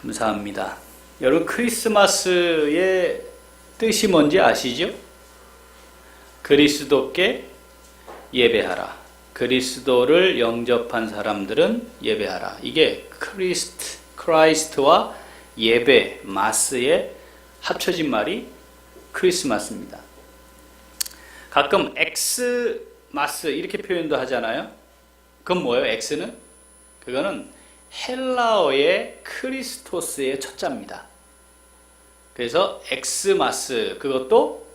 감사합니다. 여러분, 크리스마스의 뜻이 뭔지 아시죠? 그리스도께 예배하라. 그리스도를 영접한 사람들은 예배하라. 이게 크라이스트와 예배, 마스의 합쳐진 말이 크리스마스입니다. 가끔 엑스마스 이렇게 표현도 하잖아요. 그건 뭐예요? 엑스는? 그거는 헬라어의 크리스토스의 첫자입니다. 그래서 엑스마스, 그것도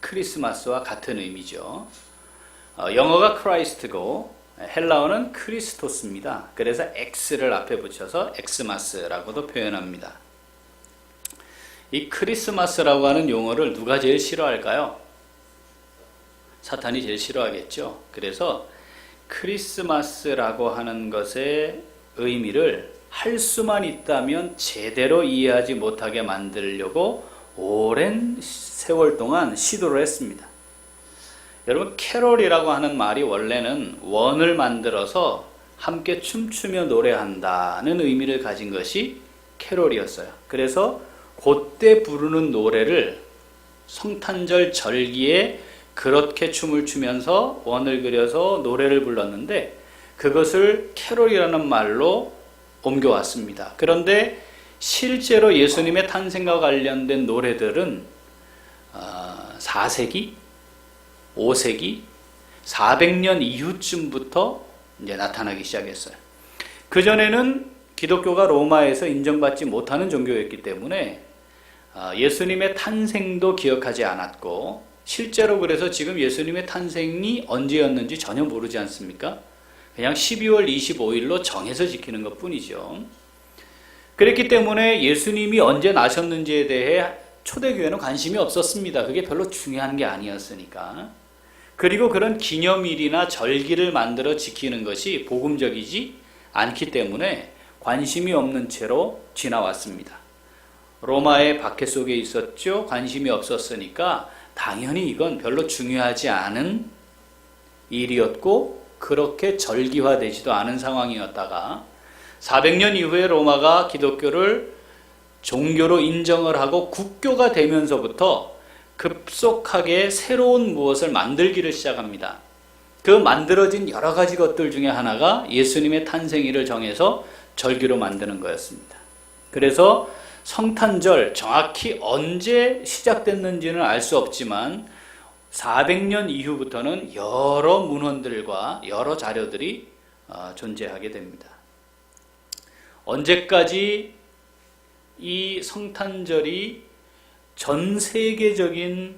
크리스마스와 같은 의미죠. 영어가 크라이스트고 헬라어는 크리스토스입니다. 그래서 X를 앞에 붙여서 엑스마스라고도 표현합니다. 이 크리스마스라고 하는 용어를 누가 제일 싫어할까요? 사탄이 제일 싫어하겠죠. 그래서 크리스마스라고 하는 것의 의미를 할 수만 있다면 제대로 이해하지 못하게 만들려고 오랜 세월 동안 시도를 했습니다. 여러분, 캐롤이라고 하는 말이 원래는 원을 만들어서 함께 춤추며 노래한다는 의미를 가진 것이 캐롤이었어요. 그래서 그때 부르는 노래를 성탄절 절기에 그렇게 춤을 추면서 원을 그려서 노래를 불렀는데 그것을 캐롤이라는 말로 옮겨왔습니다. 그런데 실제로 예수님의 탄생과 관련된 노래들은 4세기, 5세기, 400년 이후쯤부터 이제 나타나기 시작했어요. 그전에는 기독교가 로마에서 인정받지 못하는 종교였기 때문에 예수님의 탄생도 기억하지 않았고, 실제로 그래서 지금 예수님의 탄생이 언제였는지 전혀 모르지 않습니까? 그냥 12월 25일로 정해서 지키는 것 뿐이죠. 그랬기 때문에 예수님이 언제 나셨는지에 대해 초대교회는 관심이 없었습니다. 그게 별로 중요한 게 아니었으니까. 그리고 그런 기념일이나 절기를 만들어 지키는 것이 복음적이지 않기 때문에 관심이 없는 채로 지나왔습니다. 로마의 박해 속에 있었죠. 관심이 없었으니까 당연히 이건 별로 중요하지 않은 일이었고 그렇게 절기화되지도 않은 상황이었다가 400년 이후에 로마가 기독교를 종교로 인정을 하고 국교가 되면서부터 급속하게 새로운 무엇을 만들기를 시작합니다. 그 만들어진 여러 가지 것들 중에 하나가 예수님의 탄생일을 정해서 절기로 만드는 거였습니다. 그래서 성탄절 정확히 언제 시작됐는지는 알 수 없지만 400년 이후부터는 여러 문헌들과 여러 자료들이 존재하게 됩니다. 언제까지 이 성탄절이 전 세계적인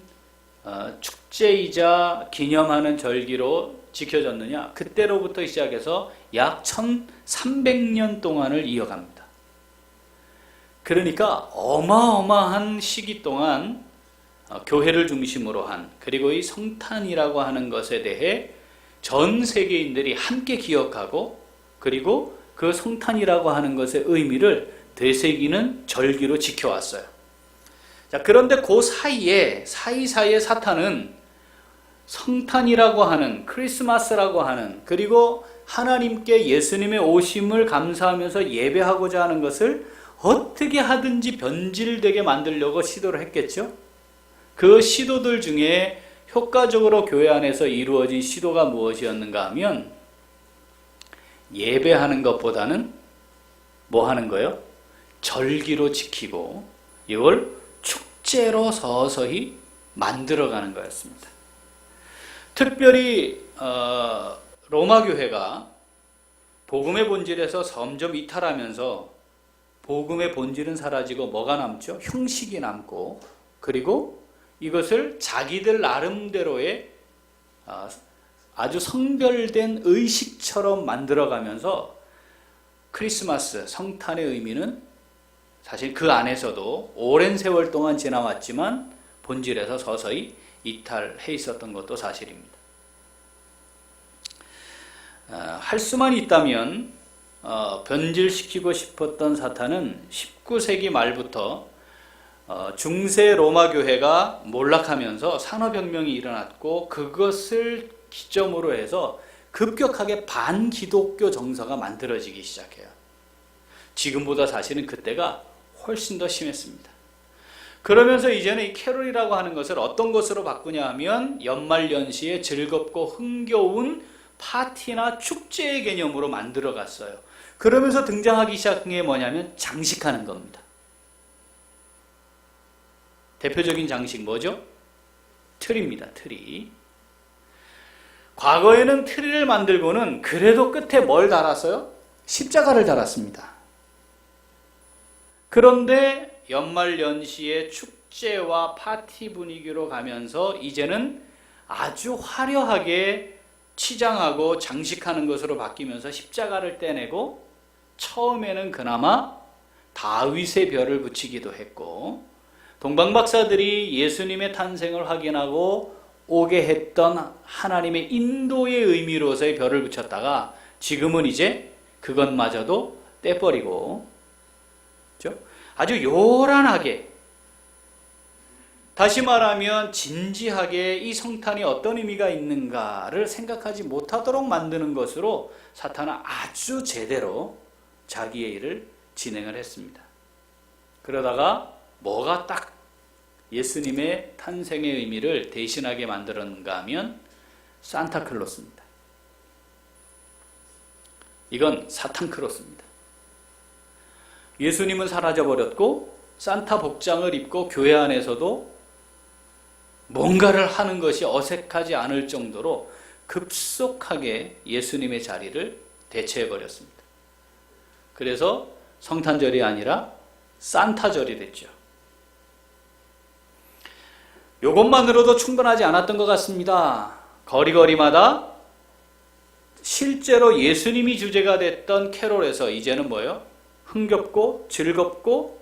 축제이자 기념하는 절기로 지켜졌느냐? 그때로부터 시작해서 약 1300년 동안을 이어갑니다. 그러니까 어마어마한 시기 동안 교회를 중심으로 한, 그리고 이 성탄이라고 하는 것에 대해 전 세계인들이 함께 기억하고, 그리고 그 성탄이라고 하는 것의 의미를 되새기는 절기로 지켜왔어요. 자, 그런데 그 사이사이에 사탄은 성탄이라고 하는, 크리스마스라고 하는, 그리고 하나님께 예수님의 오심을 감사하면서 예배하고자 하는 것을 어떻게 하든지 변질되게 만들려고 시도를 했겠죠. 그 시도들 중에 효과적으로 교회 안에서 이루어진 시도가 무엇이었는가 하면 예배하는 것보다는 뭐 하는 거예요? 절기로 지키고 이걸 축제로 서서히 만들어가는 거였습니다. 특별히 로마 교회가 복음의 본질에서 점점 이탈하면서 복음의 본질은 사라지고 뭐가 남죠? 형식이 남고, 그리고 이것을 자기들 나름대로의 아주 성별된 의식처럼 만들어가면서 크리스마스, 성탄의 의미는 사실 그 안에서도 오랜 세월 동안 지나왔지만 본질에서 서서히 이탈해 있었던 것도 사실입니다. 할 수만 있다면 변질시키고 싶었던 사탄은 19세기 말부터 중세 로마 교회가 몰락하면서 산업혁명이 일어났고 그것을 기점으로 해서 급격하게 반기독교 정서가 만들어지기 시작해요. 지금보다 사실은 그때가 훨씬 더 심했습니다. 그러면서 이제는 이 캐롤이라고 하는 것을 어떤 것으로 바꾸냐 하면 연말연시에 즐겁고 흥겨운 파티나 축제의 개념으로 만들어 갔어요. 그러면서 등장하기 시작한 게 뭐냐면 장식하는 겁니다. 대표적인 장식 뭐죠? 트리입니다. 트리. 과거에는 트리를 만들고는 그래도 끝에 뭘 달았어요? 십자가를 달았습니다. 그런데 연말연시의 축제와 파티 분위기로 가면서 이제는 아주 화려하게 치장하고 장식하는 것으로 바뀌면서 십자가를 떼내고 처음에는 그나마 다윗의 별을 붙이기도 했고 동방박사들이 예수님의 탄생을 확인하고 오게 했던 하나님의 인도의 의미로서의 별을 붙였다가 지금은 이제 그것마저도 떼버리고 그렇죠? 아주 요란하게 다시 말하면 진지하게 이 성탄이 어떤 의미가 있는가를 생각하지 못하도록 만드는 것으로 사탄은 아주 제대로 자기의 일을 진행을 했습니다. 그러다가 뭐가 딱 예수님의 탄생의 의미를 대신하게 만들었는가 하면 산타클로스입니다. 이건 사탄크로스입니다. 예수님은 사라져버렸고 산타 복장을 입고 교회 안에서도 뭔가를 하는 것이 어색하지 않을 정도로 급속하게 예수님의 자리를 대체해버렸습니다. 그래서 성탄절이 아니라 산타절이 됐죠. 이것만으로도 충분하지 않았던 것 같습니다. 거리거리마다 실제로 예수님이 주제가 됐던 캐롤에서 이제는 뭐예요? 흥겹고 즐겁고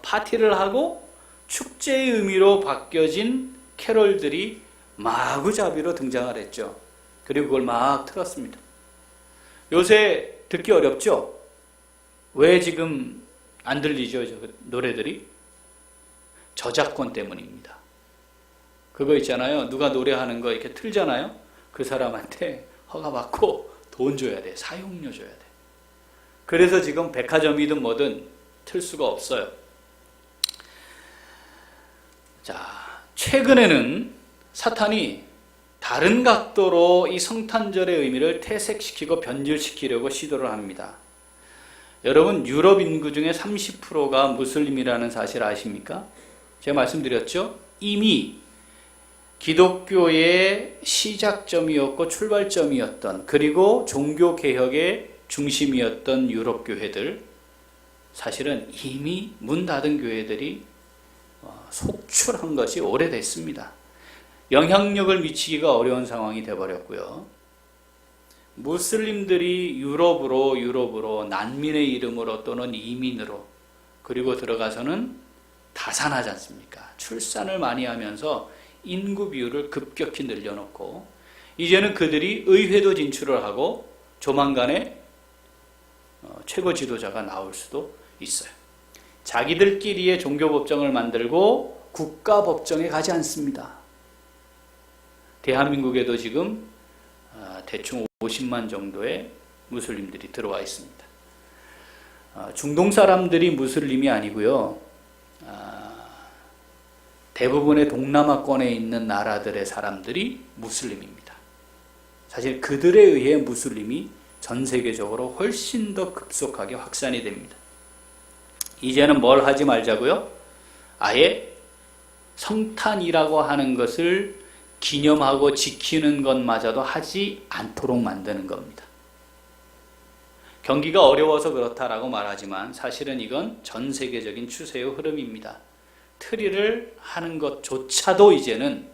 파티를 하고 축제의 의미로 바뀌어진 캐롤들이 마구잡이로 등장을 했죠. 그리고 그걸 막 틀었습니다. 요새 듣기 어렵죠? 왜 지금 안 들리죠? 노래들이? 저작권 때문입니다. 그거 있잖아요. 누가 노래하는 거 이렇게 틀잖아요. 그 사람한테 허가받고 돈 줘야 돼. 사용료 줘야 돼. 그래서 지금 백화점이든 뭐든 틀 수가 없어요. 자, 최근에는 사탄이 다른 각도로 이 성탄절의 의미를 퇴색시키고 변질시키려고 시도를 합니다. 여러분, 유럽 인구 중에 30%가 무슬림이라는 사실 아십니까? 제가 말씀드렸죠? 이미 기독교의 시작점이었고 출발점이었던 그리고 종교개혁의 중심이었던 유럽 교회들 사실은 이미 문 닫은 교회들이 속출한 것이 오래됐습니다. 영향력을 미치기가 어려운 상황이 되어버렸고요. 무슬림들이 유럽으로 난민의 이름으로 또는 이민으로 그리고 들어가서는 다산하지 않습니까? 출산을 많이 하면서 인구 비율을 급격히 늘려놓고 이제는 그들이 의회도 진출을 하고 조만간에 최고 지도자가 나올 수도 있어요. 자기들끼리의 종교법정을 만들고 국가법정에 가지 않습니다. 대한민국에도 지금 대충 50만 정도의 무슬림들이 들어와 있습니다. 중동 사람들이 무슬림이 아니고요. 대부분의 동남아권에 있는 나라들의 사람들이 무슬림입니다. 사실 그들에 의해 무슬림이 전 세계적으로 훨씬 더 급속하게 확산이 됩니다. 이제는 뭘 하지 말자고요? 아예 성탄이라고 하는 것을 기념하고 지키는 것마저도 하지 않도록 만드는 겁니다. 경기가 어려워서 그렇다라고 말하지만 사실은 이건 전 세계적인 추세의 흐름입니다. 트리를 하는 것조차도 이제는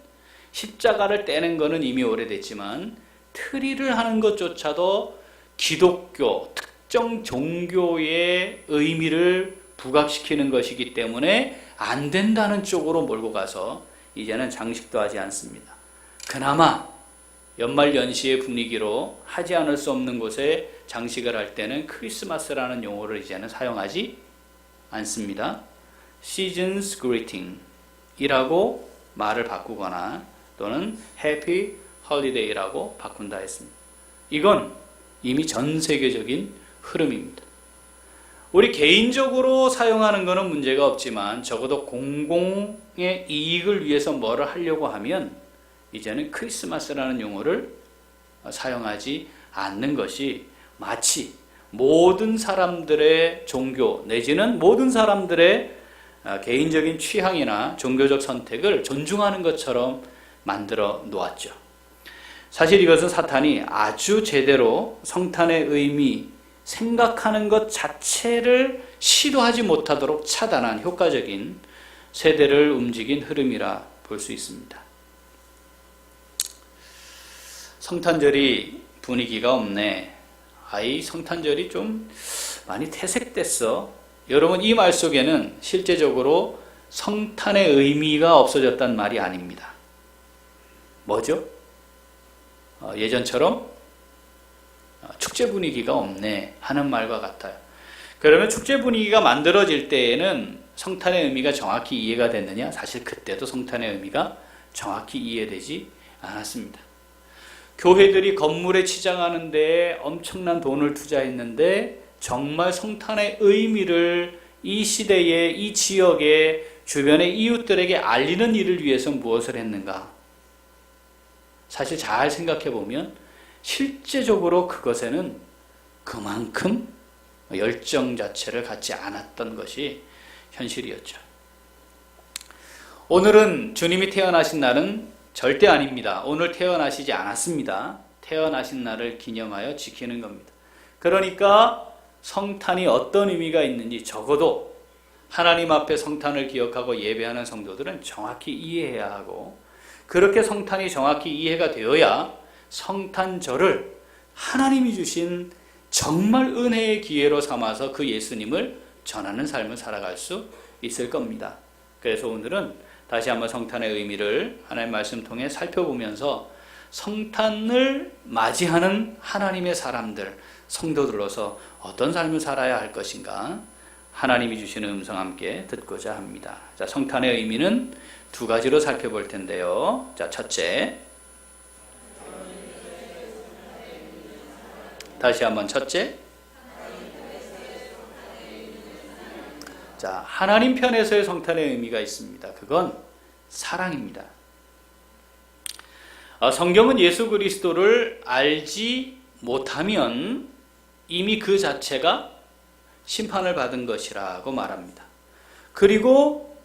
십자가를 떼는 것은 이미 오래됐지만 트리를 하는 것조차도 기독교, 특정 종교의 의미를 부각시키는 것이기 때문에 안 된다는 쪽으로 몰고 가서 이제는 장식도 하지 않습니다. 그나마 연말연시의 분위기로 하지 않을 수 없는 곳에 장식을 할 때는 크리스마스라는 용어를 이제는 사용하지 않습니다. Season's Greeting 이라고 말을 바꾸거나 또는 Happy Holiday라고 바꾼다 했습니다. 이건 이미 전 세계적인 흐름입니다. 우리 개인적으로 사용하는 것은 문제가 없지만 적어도 공공의 이익을 위해서 뭐를 하려고 하면 이제는 크리스마스라는 용어를 사용하지 않는 것이 마치 모든 사람들의 종교 내지는 모든 사람들의 개인적인 취향이나 종교적 선택을 존중하는 것처럼 만들어 놓았죠. 사실 이것은 사탄이 아주 제대로 성탄의 의미, 생각하는 것 자체를 시도하지 못하도록 차단한 효과적인 세대를 움직인 흐름이라 볼 수 있습니다. 성탄절이 분위기가 없네. 아이, 성탄절이 좀 많이 퇴색됐어. 여러분, 이 말 속에는 실제적으로 성탄의 의미가 없어졌단 말이 아닙니다. 뭐죠? 예전처럼 축제 분위기가 없네 하는 말과 같아요. 그러면 축제 분위기가 만들어질 때에는 성탄의 의미가 정확히 이해가 됐느냐? 사실 그때도 성탄의 의미가 정확히 이해되지 않았습니다. 교회들이 건물에 치장하는 데에 엄청난 돈을 투자했는데 정말 성탄의 의미를 이 시대에, 이 지역의 주변의 이웃들에게 알리는 일을 위해서 무엇을 했는가? 사실 잘 생각해 보면 실제적으로 그것에는 그만큼 열정 자체를 갖지 않았던 것이 현실이었죠. 오늘은 주님이 태어나신 날은 절대 아닙니다. 오늘 태어나시지 않았습니다. 태어나신 날을 기념하여 지키는 겁니다. 그러니까 성탄이 어떤 의미가 있는지 적어도 하나님 앞에 성탄을 기억하고 예배하는 성도들은 정확히 이해해야 하고, 그렇게 성탄이 정확히 이해가 되어야 성탄절을 하나님이 주신 정말 은혜의 기회로 삼아서 그 예수님을 전하는 삶을 살아갈 수 있을 겁니다. 그래서 오늘은 다시 한번 성탄의 의미를 하나님의 말씀 통해 살펴보면서 성탄을 맞이하는 하나님의 사람들, 성도들로서 어떤 삶을 살아야 할 것인가, 하나님이 주시는 음성 함께 듣고자 합니다. 자, 성탄의 의미는 두 가지로 살펴볼 텐데요. 자, 첫째. 다시 한번 첫째. 자, 하나님 편에서의 성탄의 의미가 있습니다. 그건 사랑입니다. 성경은 예수 그리스도를 알지 못하면 이미 그 자체가 심판을 받은 것이라고 말합니다. 그리고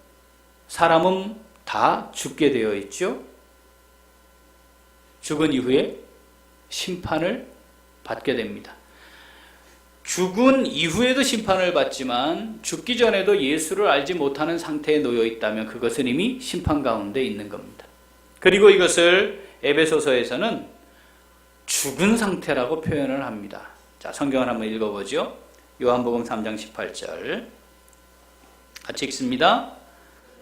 사람은 다 죽게 되어 있죠. 죽은 이후에 심판을 받게 됩니다. 죽은 이후에도 심판을 받지만 죽기 전에도 예수를 알지 못하는 상태에 놓여 있다면 그것은 이미 심판 가운데 있는 겁니다. 그리고 이것을 에베소서에서는 죽은 상태라고 표현을 합니다. 자, 성경을 한번 읽어보죠. 요한복음 3장 18절 같이 읽습니다.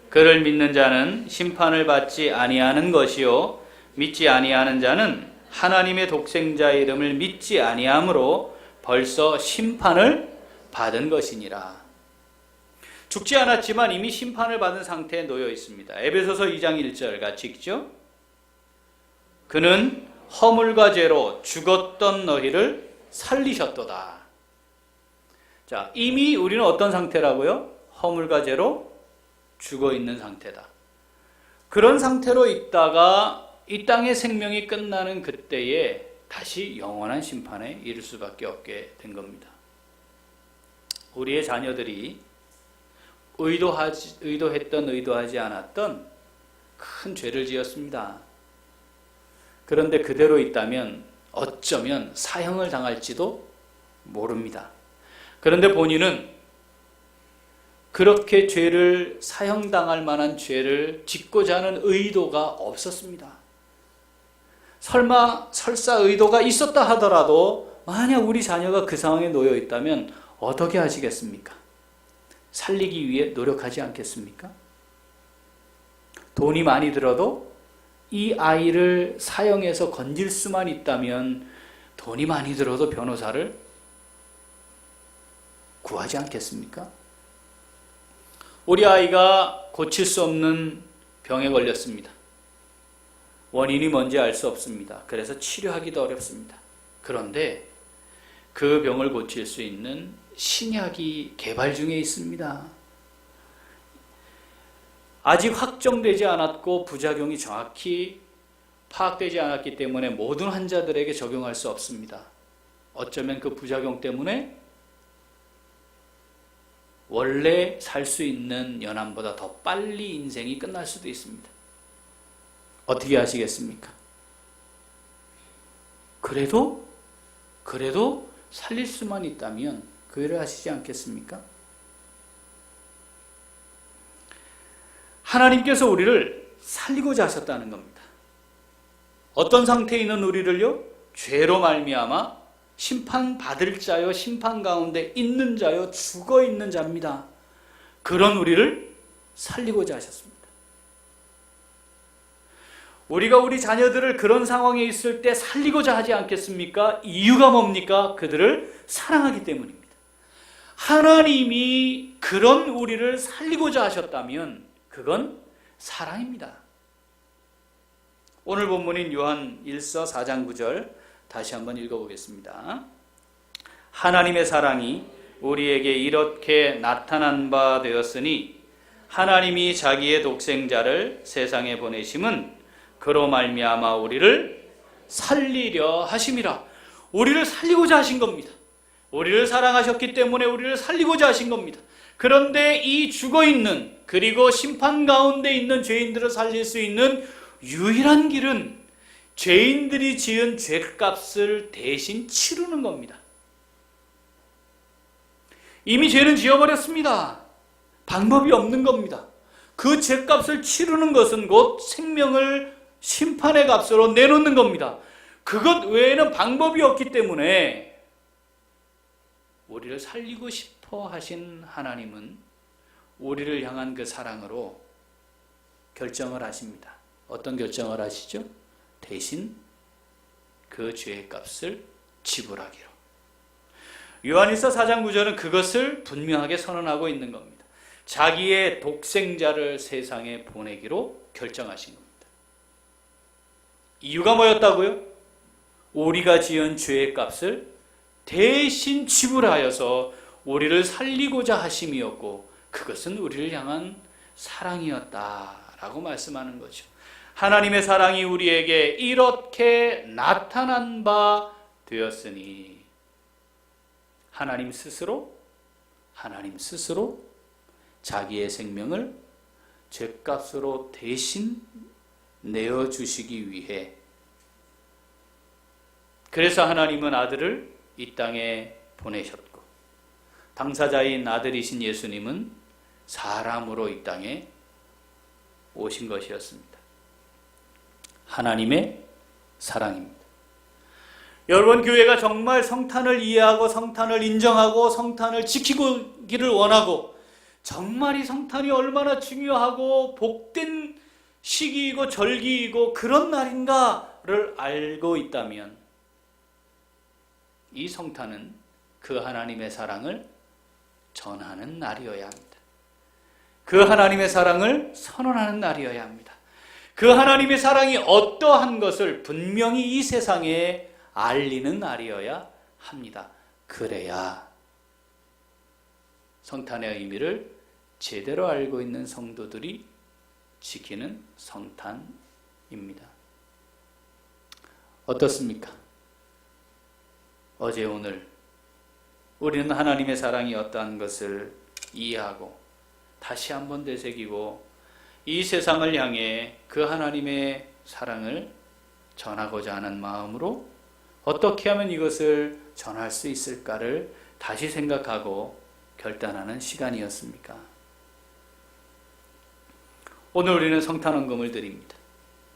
그를 믿는 자는 심판을 받지 아니하는 것이요 믿지 아니하는 자는 하나님의 독생자의 이름을 믿지 아니하므로 벌써 심판을 받은 것이니라. 죽지 않았지만 이미 심판을 받은 상태에 놓여 있습니다. 에베소서 2장 1절 같이 읽죠. 그는 허물과 죄로 죽었던 너희를 살리셨도다. 자, 이미 우리는 어떤 상태라고요? 허물과 죄로 죽어 있는 상태다. 그런 상태로 있다가 이 땅의 생명이 끝나는 그때에 다시 영원한 심판에 이를 수밖에 없게 된 겁니다. 우리의 자녀들이 의도했던 의도하지 않았던 큰 죄를 지었습니다. 그런데 그대로 있다면 어쩌면 사형을 당할지도 모릅니다. 그런데 본인은 그렇게 죄를 사형당할 만한 죄를 짓고자 하는 의도가 없었습니다. 설사 의도가 있었다 하더라도 만약 우리 자녀가 그 상황에 놓여 있다면 어떻게 하시겠습니까? 살리기 위해 노력하지 않겠습니까? 돈이 많이 들어도 이 아이를 사형해서 건질 수만 있다면 돈이 많이 들어도 변호사를 구하지 않겠습니까? 우리 아이가 고칠 수 없는 병에 걸렸습니다. 원인이 뭔지 알 수 없습니다. 그래서 치료하기도 어렵습니다. 그런데 그 병을 고칠 수 있는 신약이 개발 중에 있습니다. 아직 확정되지 않았고 부작용이 정확히 파악되지 않았기 때문에 모든 환자들에게 적용할 수 없습니다. 어쩌면 그 부작용 때문에 원래 살 수 있는 연암보다 더 빨리 인생이 끝날 수도 있습니다. 어떻게 하시겠습니까? 그래도 살릴 수만 있다면 그 일을 하시지 않겠습니까? 하나님께서 우리를 살리고자 하셨다는 겁니다. 어떤 상태에 있는 우리를요? 죄로 말미암아 심판받을 자요, 심판 가운데 있는 자요, 죽어 있는 자입니다. 그런 우리를 살리고자 하셨습니다. 우리가 우리 자녀들을 그런 상황에 있을 때 살리고자 하지 않겠습니까? 이유가 뭡니까? 그들을 사랑하기 때문입니다. 하나님이 그런 우리를 살리고자 하셨다면 그건 사랑입니다. 오늘 본문인 요한 1서 4장 9절 다시 한번 읽어보겠습니다. 하나님의 사랑이 우리에게 이렇게 나타난 바 되었으니 하나님이 자기의 독생자를 세상에 보내심은 그로 말미암아 우리를 살리려 하심이라. 우리를 살리고자 하신 겁니다. 우리를 사랑하셨기 때문에 우리를 살리고자 하신 겁니다. 그런데 이 죽어있는 그리고 심판 가운데 있는 죄인들을 살릴 수 있는 유일한 길은 죄인들이 지은 죄값을 대신 치르는 겁니다. 이미 죄는 지어버렸습니다. 방법이 없는 겁니다. 그 죄값을 치르는 것은 곧 생명을 심판의 값으로 내놓는 겁니다. 그것 외에는 방법이 없기 때문에 우리를 살리고 싶어 하신 하나님은 우리를 향한 그 사랑으로 결정을 하십니다. 어떤 결정을 하시죠? 대신 그 죄의 값을 지불하기로. 요한일서 4장 9절은 그것을 분명하게 선언하고 있는 겁니다. 자기의 독생자를 세상에 보내기로 결정하신 겁니다. 이유가 뭐였다고요? 우리가 지은 죄의 값을 대신 지불하여서 우리를 살리고자 하심이었고 그것은 우리를 향한 사랑이었다라고 말씀하는 거죠. 하나님의 사랑이 우리에게 이렇게 나타난 바 되었으니 하나님 스스로 자기의 생명을 죄값으로 대신 내어주시기 위해, 그래서 하나님은 아들을 이 땅에 보내셨고 당사자인 아들이신 예수님은 사람으로 이 땅에 오신 것이었습니다. 하나님의 사랑입니다. 여러분, 교회가 정말 성탄을 이해하고 성탄을 인정하고 성탄을 지키기를 원하고 정말 이 성탄이 얼마나 중요하고 복된 시기이고 절기이고 그런 날인가를 알고 있다면 이 성탄은 그 하나님의 사랑을 전하는 날이어야 합니다. 그 하나님의 사랑을 선언하는 날이어야 합니다. 그 하나님의 사랑이 어떠한 것을 분명히 이 세상에 알리는 날이어야 합니다. 그래야 성탄의 의미를 제대로 알고 있는 성도들이 지키는 성탄입니다. 어떻습니까? 어제 오늘 우리는 하나님의 사랑이 어떠한 것을 이해하고 다시 한번 되새기고 이 세상을 향해 그 하나님의 사랑을 전하고자 하는 마음으로 어떻게 하면 이것을 전할 수 있을까를 다시 생각하고 결단하는 시간이었습니까? 오늘 우리는 성탄 헌금을 드립니다.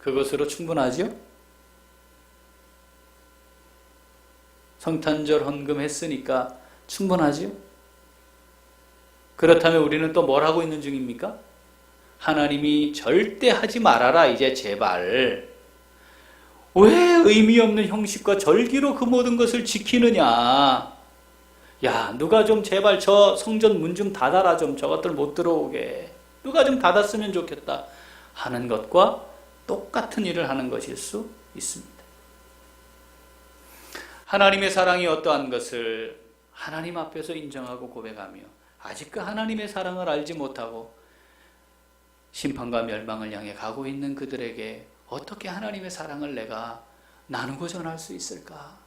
그것으로 충분하죠? 성탄절 헌금 했으니까 충분하죠? 그렇다면 우리는 또 뭘 하고 있는 중입니까? 하나님이 절대 하지 말아라, 이제 제발. 왜 의미 없는 형식과 절기로 그 모든 것을 지키느냐? 야, 누가 좀 제발 저 성전 문 좀 닫아라, 좀 저것들 못 들어오게. 누가 좀 닫았으면 좋겠다 하는 것과 똑같은 일을 하는 것일 수 있습니다. 하나님의 사랑이 어떠한 것을 하나님 앞에서 인정하고 고백하며 아직 그 하나님의 사랑을 알지 못하고 심판과 멸망을 향해 가고 있는 그들에게 어떻게 하나님의 사랑을 내가 나누고 전할 수 있을까?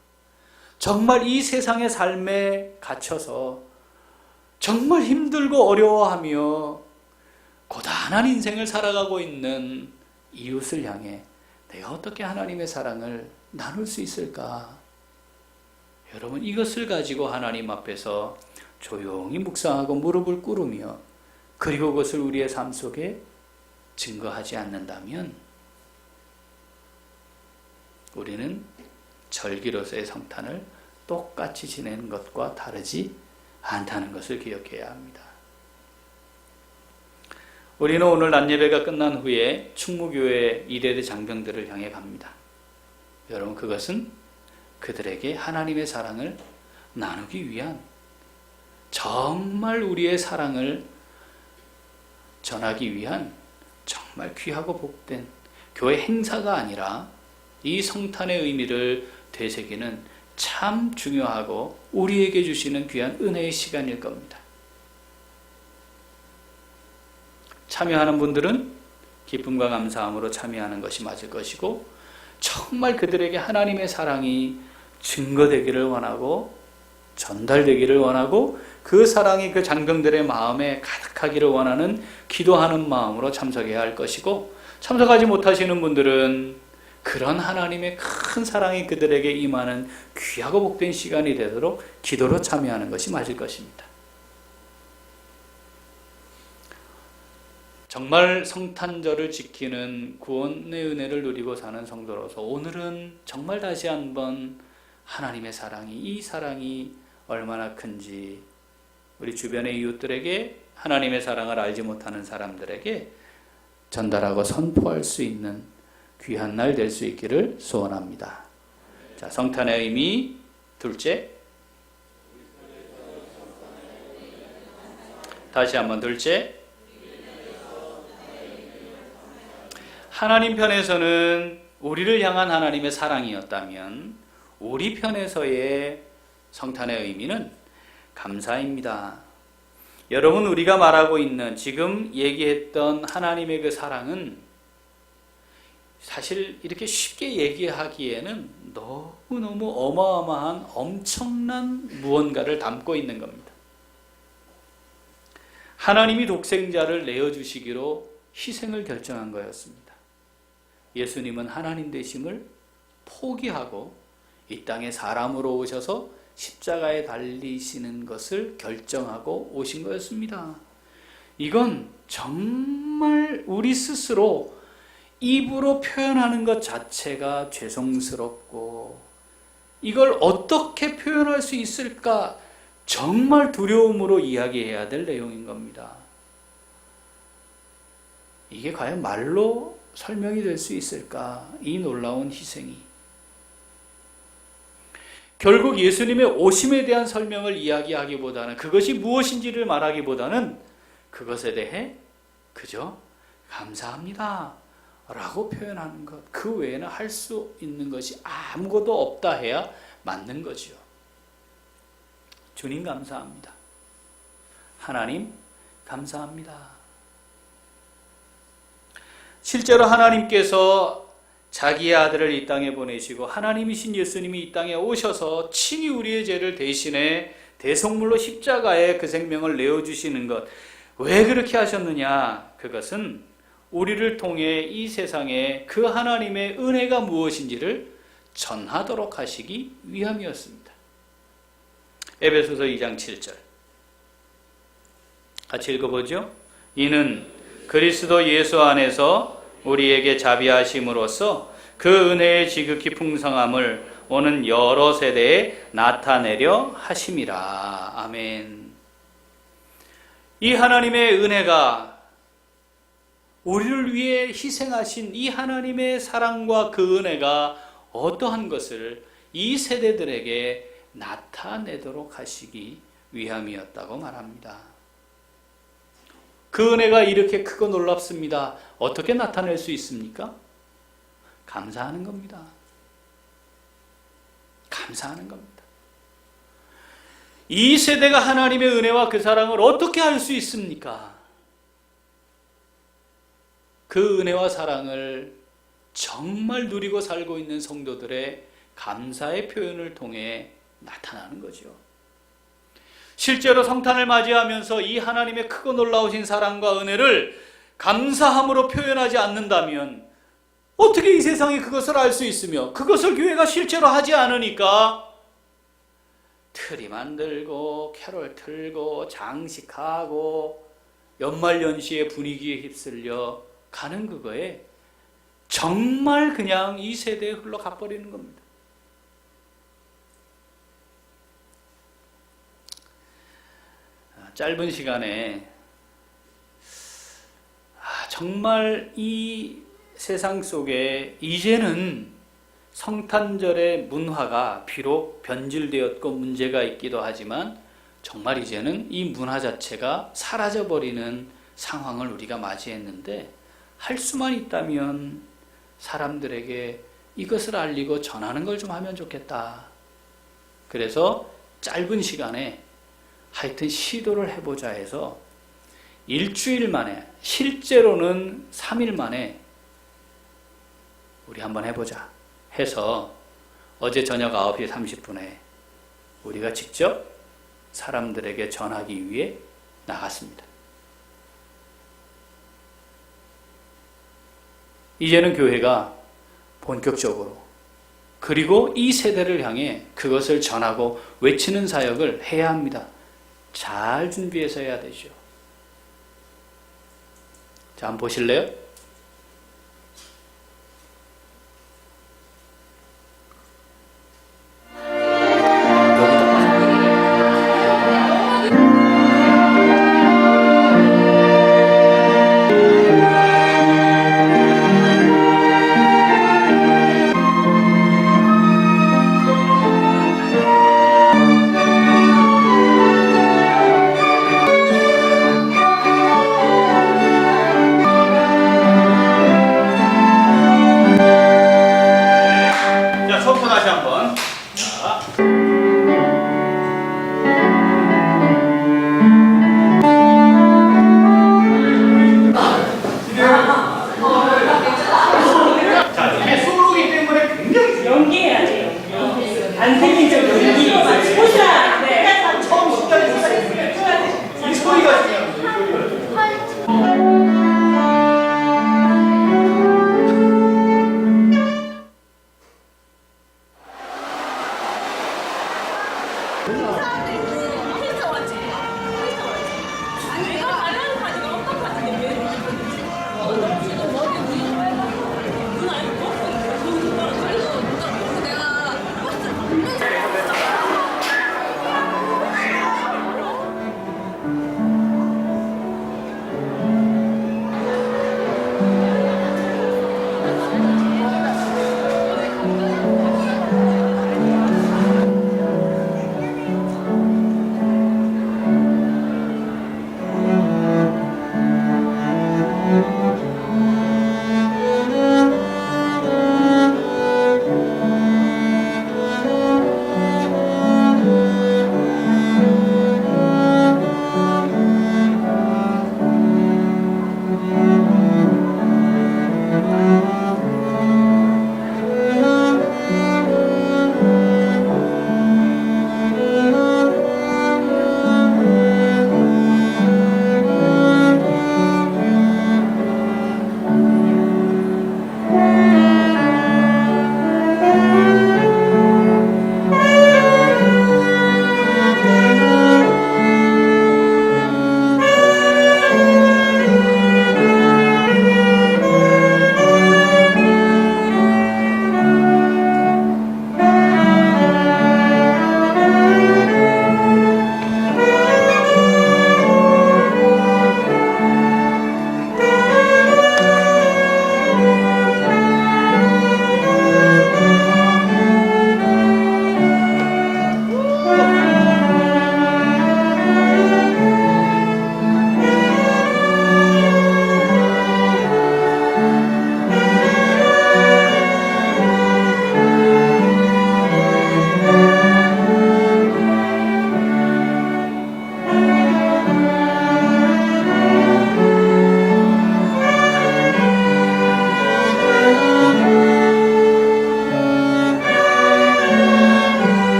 정말 이 세상의 삶에 갇혀서 정말 힘들고 어려워하며 고단한 인생을 살아가고 있는 이웃을 향해 내가 어떻게 하나님의 사랑을 나눌 수 있을까? 여러분, 이것을 가지고 하나님 앞에서 조용히 묵상하고 무릎을 꿇으며 그리고 그것을 우리의 삶 속에 증거하지 않는다면 우리는 절기로서의 성탄을 똑같이 지내는 것과 다르지 않다는 것을 기억해야 합니다. 우리는 오늘 낮예배가 끝난 후에 충무교회 이대대 장병들을 향해 갑니다. 여러분, 그것은 그들에게 하나님의 사랑을 나누기 위한, 정말 우리의 사랑을 전하기 위한 정말 귀하고 복된 교회 행사가 아니라 이 성탄의 의미를 되새기는 참 중요하고 우리에게 주시는 귀한 은혜의 시간일 겁니다. 참여하는 분들은 기쁨과 감사함으로 참여하는 것이 맞을 것이고, 정말 그들에게 하나님의 사랑이 증거되기를 원하고 전달되기를 원하고 그 사랑이 그 장병들의 마음에 가득하기를 원하는 기도하는 마음으로 참석해야 할 것이고, 참석하지 못하시는 분들은 그런 하나님의 큰 사랑이 그들에게 임하는 귀하고 복된 시간이 되도록 기도로 참여하는 것이 맞을 것입니다. 정말 성탄절을 지키는 구원의 은혜를 누리고 사는 성도로서 오늘은 정말 다시 한번 하나님의 사랑이, 이 사랑이 얼마나 큰지 우리 주변의 이웃들에게, 하나님의 사랑을 알지 못하는 사람들에게 전달하고 선포할 수 있는 귀한 날 될 수 있기를 소원합니다. 자, 성탄의 의미 둘째, 다시 한번 둘째, 하나님 편에서는 우리를 향한 하나님의 사랑이었다면 우리 편에서의 성탄의 의미는 감사입니다. 여러분, 우리가 말하고 있는 지금 얘기했던 하나님의 그 사랑은 사실 이렇게 쉽게 얘기하기에는 너무너무 어마어마한 엄청난 무언가를 담고 있는 겁니다. 하나님이 독생자를 내어주시기로 희생을 결정한 거였습니다. 예수님은 하나님 되심을 포기하고 이 땅에 사람으로 오셔서 십자가에 달리시는 것을 결정하고 오신 거였습니다. 이건 정말 우리 스스로 입으로 표현하는 것 자체가 죄송스럽고 이걸 어떻게 표현할 수 있을까 정말 두려움으로 이야기해야 될 내용인 겁니다. 이게 과연 말로 설명이 될 수 있을까? 이 놀라운 희생이. 결국 예수님의 오심에 대한 설명을 이야기하기보다는, 그것이 무엇인지를 말하기보다는 그것에 대해 그저 감사합니다 라고 표현하는 것, 그 외에는 할 수 있는 것이 아무것도 없다 해야 맞는 거지요. 주님 감사합니다. 하나님 감사합니다. 실제로 하나님께서 자기의 아들을 이 땅에 보내시고 하나님이신 예수님이 이 땅에 오셔서 친히 우리의 죄를 대신해 대속물로 십자가에 그 생명을 내어주시는 것, 왜 그렇게 하셨느냐? 그것은 우리를 통해 이 세상에 그 하나님의 은혜가 무엇인지를 전하도록 하시기 위함이었습니다. 에베소서 2장 7절 같이 읽어보죠. 이는 그리스도 예수 안에서 우리에게 자비하심으로써 그 은혜의 지극히 풍성함을 오는 여러 세대에 나타내려 하심이라. 아멘. 이 하나님의 은혜가, 우리를 위해 희생하신 이 하나님의 사랑과 그 은혜가 어떠한 것을 이 세대들에게 나타내도록 하시기 위함이었다고 말합니다. 그 은혜가 이렇게 크고 놀랍습니다. 어떻게 나타낼 수 있습니까? 감사하는 겁니다. 감사하는 겁니다. 이 세대가 하나님의 은혜와 그 사랑을 어떻게 알 수 있습니까? 그 은혜와 사랑을 정말 누리고 살고 있는 성도들의 감사의 표현을 통해 나타나는 거죠. 실제로 성탄을 맞이하면서 이 하나님의 크고 놀라우신 사랑과 은혜를 감사함으로 표현하지 않는다면 어떻게 이 세상이 그것을 알 수 있으며, 그것을 교회가 실제로 하지 않으니까 트리 만들고 캐롤 틀고 장식하고 연말연시의 분위기에 휩쓸려 가는 그거에 정말 그냥 이 세대에 흘러가 버리는 겁니다. 짧은 시간에 정말 이 세상 속에 이제는 성탄절의 문화가 비록 변질되었고 문제가 있기도 하지만 정말 이제는 이 문화 자체가 사라져버리는 상황을 우리가 맞이했는데, 할 수만 있다면 사람들에게 이것을 알리고 전하는 걸 좀 하면 좋겠다. 그래서 짧은 시간에 하여튼 시도를 해보자 해서 일주일 만에, 실제로는 3일 만에 우리 한번 해보자 해서 어제 저녁 9시 30분에 우리가 직접 사람들에게 전하기 위해 나갔습니다. 이제는 교회가 본격적으로, 그리고 이 세대를 향해 그것을 전하고 외치는 사역을 해야 합니다. 잘 준비해서 해야 되죠. 자, 한번 보실래요?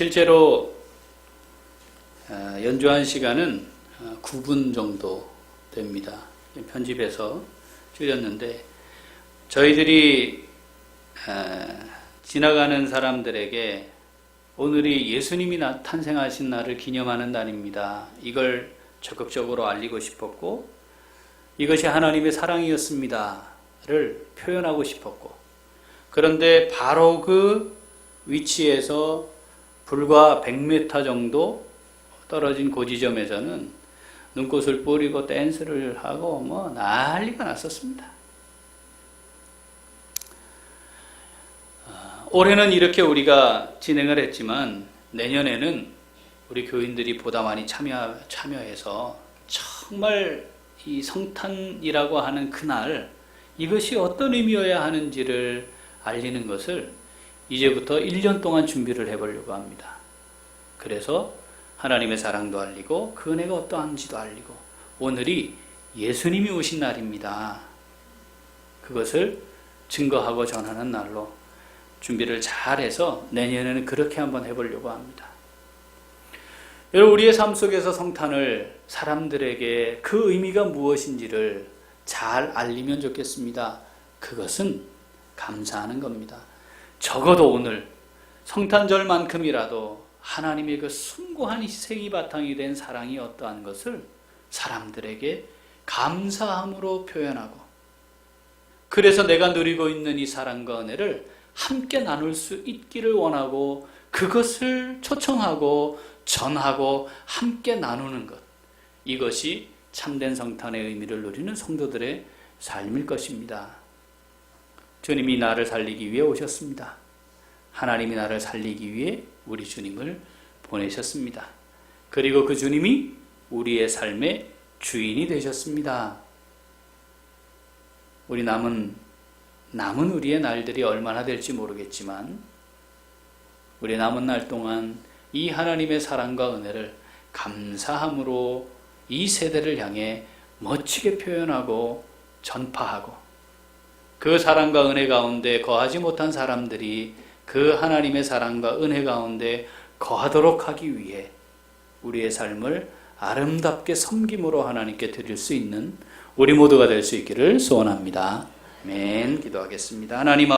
실제로 연주한 시간은 9분 정도 됩니다. 편집해서 줄였는데 저희들이 지나가는 사람들에게 오늘이 예수님이 탄생하신 날을 기념하는 날입니다. 이걸 적극적으로 알리고 싶었고 이것이 하나님의 사랑이었습니다를 표현하고 싶었고 그런데 바로 그 위치에서 불과 100m 정도 떨어진 그 지점에서는 눈꽃을 뿌리고 댄스를 하고 뭐 난리가 났었습니다. 올해는 이렇게 우리가 진행을 했지만 내년에는 우리 교인들이 보다 많이 참여해서 정말 이 성탄이라고 하는 그날 이것이 어떤 의미여야 하는지를 알리는 것을 이제부터 1년 동안 준비를 해보려고 합니다. 그래서 하나님의 사랑도 알리고 그 은혜가 어떠한지도 알리고 오늘이 예수님이 오신 날입니다. 그것을 증거하고 전하는 날로 준비를 잘해서 내년에는 그렇게 한번 해보려고 합니다. 여러분 우리의 삶 속에서 성탄을 사람들에게 그 의미가 무엇인지를 잘 알리면 좋겠습니다. 그것은 감사하는 겁니다. 적어도 오늘 성탄절만큼이라도 하나님의 그 숭고한 희생이 바탕이 된 사랑이 어떠한 것을 사람들에게 감사함으로 표현하고 그래서 내가 누리고 있는 이 사랑과 은혜를 함께 나눌 수 있기를 원하고 그것을 초청하고 전하고 함께 나누는 것 이것이 참된 성탄의 의미를 누리는 성도들의 삶일 것입니다. 주님이 나를 살리기 위해 오셨습니다. 하나님이 나를 살리기 위해 우리 주님을 보내셨습니다. 그리고 그 주님이 우리의 삶의 주인이 되셨습니다. 우리 남은 우리의 날들이 얼마나 될지 모르겠지만 우리 남은 날 동안 이 하나님의 사랑과 은혜를 감사함으로 이 세대를 향해 멋지게 표현하고 전파하고 그 사랑과 은혜 가운데 거하지 못한 사람들이 그 하나님의 사랑과 은혜 가운데 거하도록 하기 위해 우리의 삶을 아름답게 섬김으로 하나님께 드릴 수 있는 우리 모두가 될 수 있기를 소원합니다. 아멘. 기도하겠습니다. 하나님